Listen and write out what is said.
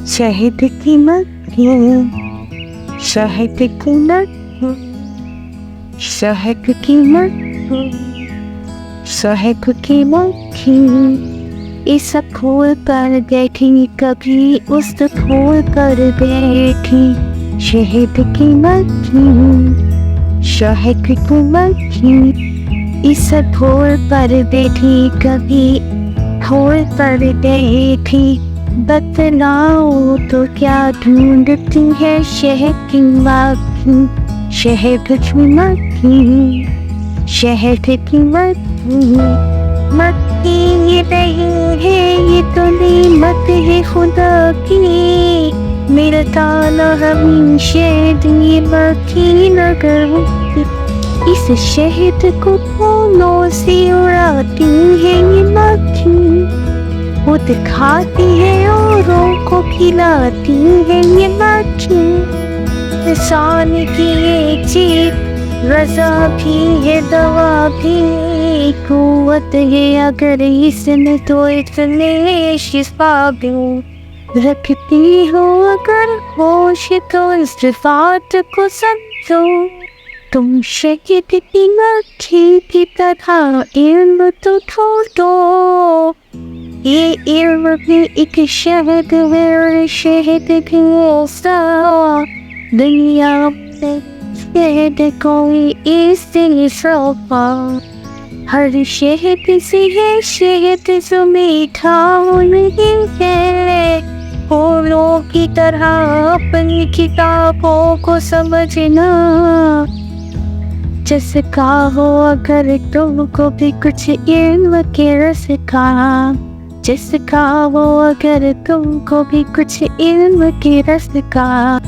शहद की मक्खी, शहद की मक्खी, शहद की मक्खी, शहद की मक्खी, इस फूल पर बैठी कभी उस फूल पर बैठी। शहद की मक्खी, शहद की मक्खी, इस फूल पर बैठी कभी फूल पर बैठी। बतलाओ तो क्या ढूंढती है शहद की मक्खी, शहद की मक्खी, शहद की मक्खी। मक्खी ये नहीं है, ये तो नेमत है खुदा की, मिलता न हमें शहद ये मक्खी न करूँगी। इस शहद को फूलों से उड़ाती है ये मक्खी, वो दिखाती है औरों को खिलाती है ये मक्खी। इंसान की ये चीज रज़ा भी है दवा भी, कुव्वत है अगर इसने तो इतने शिफा भी। रखती हो अगर होश तो इस बात को समझो, तुम शहद की मक्खी की तरह इल्म तो ढूंढो। ये इल्म भी एक शहद है और शहद भी ऐसा, दुनिया में शहद कोई इससे सौंपा। हर शहद से है शहद जो मीठा नहीं है, फूलों की तरह अपनी किताबों को समझना। जिसका हो अगर तुमको भी कुछ इल्म के रस का, जिसका हो अगर तुमको भी कुछ इल्म के रस का।